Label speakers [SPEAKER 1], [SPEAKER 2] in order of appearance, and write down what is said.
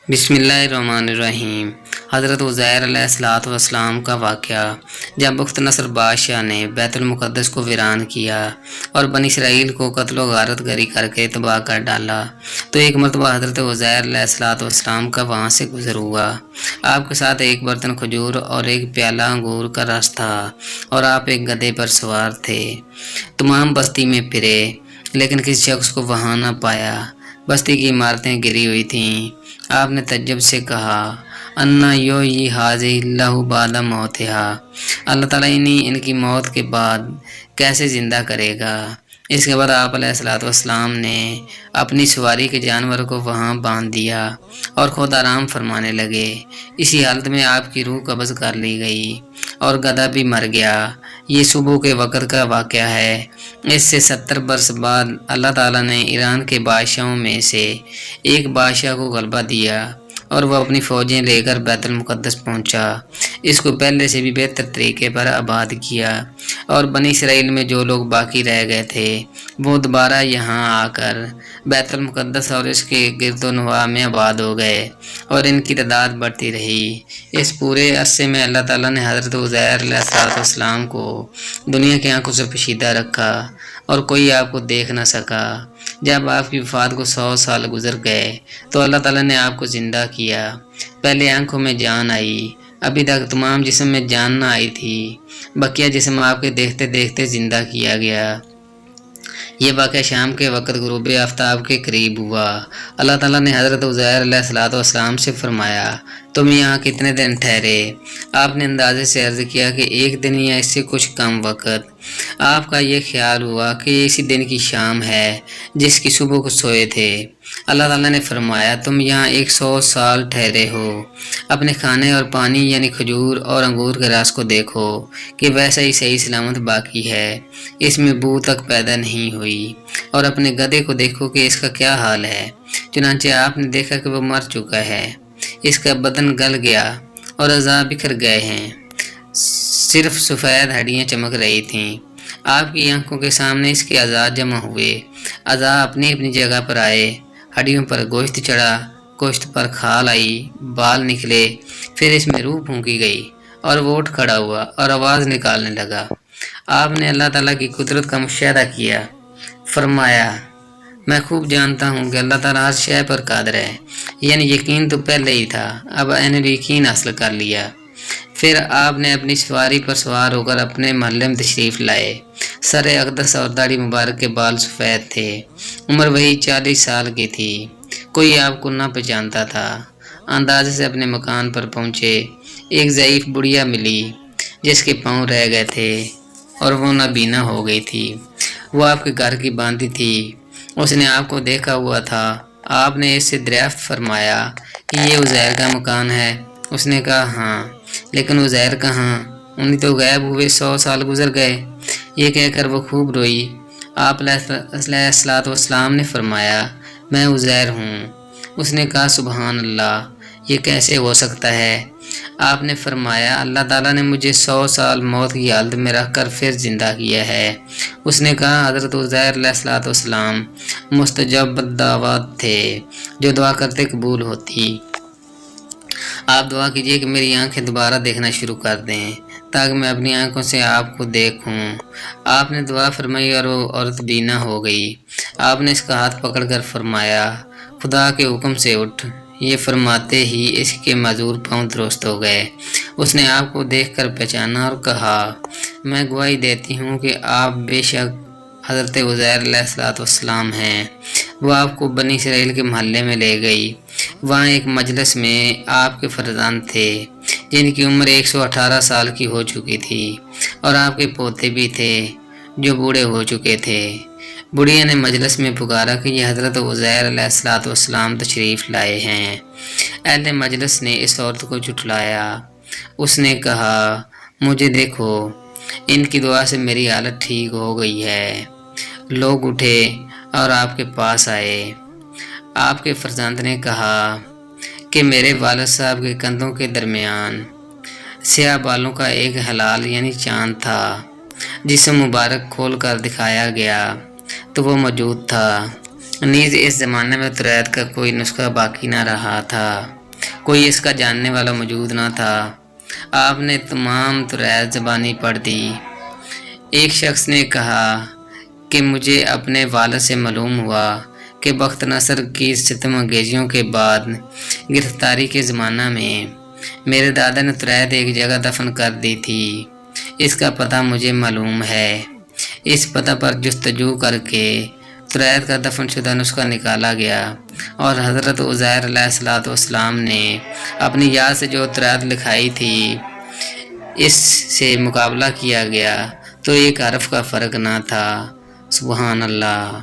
[SPEAKER 1] بسم اللہ الرحمن الرحیم۔ حضرت عزیر علیہ السلام کا واقعہ۔ جب بخت نصر بادشاہ نے بیت المقدس کو ویران کیا اور بنی اسرائیل کو قتل و غارت گری کر کے تباہ کر ڈالا تو ایک مرتبہ حضرت عزیر علیہ السلام کا وہاں سے گزر ہوا۔ آپ کے ساتھ ایک برتن کھجور اور ایک پیالہ انگور کا رس تھا اور آپ ایک گدھے پر سوار تھے۔ تمام بستی میں پھرے لیکن کسی شخص کو وہاں نہ پایا۔ بستی کی عمارتیں گری ہوئی تھیں۔ آپ نے تعجب سے کہا، انا یحیی ھذہ اللہ بعد موتھا، اللہ تعالیٰ ان کی موت کے بعد کیسے زندہ کرے گا۔ اس کے بعد آپ علیہ السلام نے اپنی سواری کے جانور کو وہاں باندھ دیا اور خود آرام فرمانے لگے۔ اسی حالت میں آپ کی روح قبض کر لی گئی اور گدھا بھی مر گیا۔ یہ صبح کے وقت کا واقعہ ہے۔ اس سے 70 برس بعد اللہ تعالیٰ نے ایران کے بادشاہوں میں سے ایک بادشاہ کو غلبہ دیا اور وہ اپنی فوجیں لے کر بیت المقدس پہنچا۔ اس کو پہلے سے بھی بہتر طریقے پر آباد کیا اور بنی اسرائیل میں جو لوگ باقی رہ گئے تھے وہ دوبارہ یہاں آ کر بیت المقدس اور اس کے گرد و نواح میں آباد ہو گئے اور ان کی تعداد بڑھتی رہی۔ اس پورے عرصے میں اللہ تعالیٰ نے حضرت عزیر علیہ السلام کو دنیا کی آنکھوں سے پوشیدہ رکھا اور کوئی آپ کو دیکھ نہ سکا۔ جب آپ کی وفات کو 100 سال گزر گئے تو اللہ تعالیٰ نے آپ کو زندہ کیا۔ پہلے آنکھوں میں جان آئی، ابھی تک تمام جسم میں جان نہ آئی تھی، بقیہ جسم آپ کے دیکھتے دیکھتے زندہ کیا گیا۔ یہ واقعہ شام کے وقت غروب آفتاب کے قریب ہوا۔ اللہ تعالیٰ نے حضرت عزیر علیہ السلام سے فرمایا، تم یہاں کتنے دن ٹھہرے؟ آپ نے اندازے سے عرض کیا کہ 1 دن یا اس سے کچھ کم وقت۔ آپ کا یہ خیال ہوا کہ اسی دن کی شام ہے جس کی صبح کو سوئے تھے۔ اللہ تعالیٰ نے فرمایا، تم یہاں 100 سال ٹھہرے ہو۔ اپنے کھانے اور پانی یعنی کھجور اور انگور کے رس کو دیکھو کہ ویسا ہی صحیح سلامت باقی ہے، اس میں بو تک پیدا نہیں ہوئی، اور اپنے گدھے کو دیکھو کہ اس کا کیا حال ہے۔ چنانچہ آپ نے دیکھا کہ وہ مر چکا ہے، اس کا بدن گل گیا اور اعضاء بکھر گئے ہیں، صرف سفید ہڈیاں چمک رہی تھیں۔ آپ کی آنکھوں کے سامنے اس کے اعضاء جمع ہوئے، اعضاء اپنی اپنی جگہ پر آئے، ہڈیوں پر گوشت چڑھا، گوشت پر کھال آئی، بال نکلے، پھر اس میں روح پھونکی گئی اور وہ اٹھ کھڑا ہوا اور آواز نکالنے لگا۔ آپ نے اللہ تعالیٰ کی قدرت کا مشاہدہ کیا، فرمایا، میں خوب جانتا ہوں کہ اللہ تعالیٰ ہر شے پر قادر ہے۔ یعنی یقین تو پہلے ہی تھا، اب عین یقین حاصل کر لیا۔ پھر آپ نے اپنی سواری پر سوار ہو کر اپنے محلے میں تشریف لائے۔ سر اقدس اور داڑھی مبارک کے بال سفید تھے، عمر وہی 40 سال کی تھی۔ کوئی آپ کو نہ پہچانتا تھا۔ اندازے سے اپنے مکان پر پہنچے، ایک ضعیف بڑھیا ملی جس کے پاؤں رہ گئے تھے اور وہ نابینا ہو گئی تھی۔ وہ آپ کے گھر کی باندھی تھی۔ اس نے آپ کو دیکھا ہوا تھا۔ آپ نے اس سے دریافت فرمایا کہ یہ عزیر کا مکان ہے؟ اس نے کہا ہاں، لیکن عزیر کہاں؟ انہیں تو غائب ہوئے 100 سال گزر گئے۔ یہ کہہ کر وہ خوب روئی۔ آپ علیہ السلام نے فرمایا، میں عزیر ہوں۔ اس نے کہا سبحان اللہ، یہ کیسے ہو سکتا ہے؟ آپ نے فرمایا، اللہ تعالیٰ نے مجھے 100 سال موت کی حالت میں رکھ کر پھر زندہ کیا ہے۔ اس نے کہا حضرت عزیر علیہ السلام مستجاب الدعوات تھے، جو دعا کرتے قبول ہوتی۔ آپ دعا کیجئے کہ میری آنکھیں دوبارہ دیکھنا شروع کر دیں تاکہ میں اپنی آنکھوں سے آپ کو دیکھوں۔ آپ نے دعا فرمائی اور وہ عورت بینا ہو گئی۔ آپ نے اس کا ہاتھ پکڑ کر فرمایا، خدا کے حکم سے اٹھ۔ یہ فرماتے ہی اس کے معذور پاؤں درست ہو گئے۔ اس نے آپ کو دیکھ کر پہچانا اور کہا، میں گواہی دیتی ہوں کہ آپ بے شک حضرت عزیر علیہ السلام ہیں۔ وہ آپ کو بنی اسرائیل کے محلے میں لے گئی۔ وہاں ایک مجلس میں آپ کے فرزند تھے جن کی عمر 118 سال کی ہو چکی تھی، اور آپ کے پوتے بھی تھے جو بوڑھے ہو چکے تھے۔ بڑھیا نے مجلس میں پکارا کہ یہ حضرت عزیر علیہ السلام تشریف لائے ہیں۔ اہل مجلس نے اس عورت کو جھٹلایا۔ اس نے کہا، مجھے دیکھو، ان کی دعا سے میری حالت ٹھیک ہو گئی ہے۔ لوگ اٹھے اور آپ کے پاس آئے۔ آپ کے فرزند نے کہا کہ میرے والد صاحب کے کندھوں کے درمیان سیاہ بالوں کا ایک ہلال یعنی چاند تھا۔ جسم مبارک کھول کر دکھایا گیا تو وہ موجود تھا، نیز اس زمانے میں تریت کا کوئی نسخہ باقی نہ رہا تھا، کوئی اس کا جاننے والا موجود نہ تھا۔ آپ نے تمام تریت زبانی پڑھ دی۔ ایک شخص نے کہا کہ مجھے اپنے والد سے معلوم ہوا کہ بخت نصر کی ستم انگیزیوں کے بعد گرفتاری کے زمانہ میں میرے دادا نے تریت ایک جگہ دفن کر دی تھی۔ اس کا پتہ مجھے معلوم ہے۔ اس پتہ پر جستجو کر کے تریت کا دفن شدہ نسخہ نکالا گیا اور حضرت عزیر علیہ السلام نے اپنی یاد سے جو تریت لکھائی تھی اس سے مقابلہ کیا گیا تو ایک حرف کا فرق نہ تھا۔ سبحان اللہ۔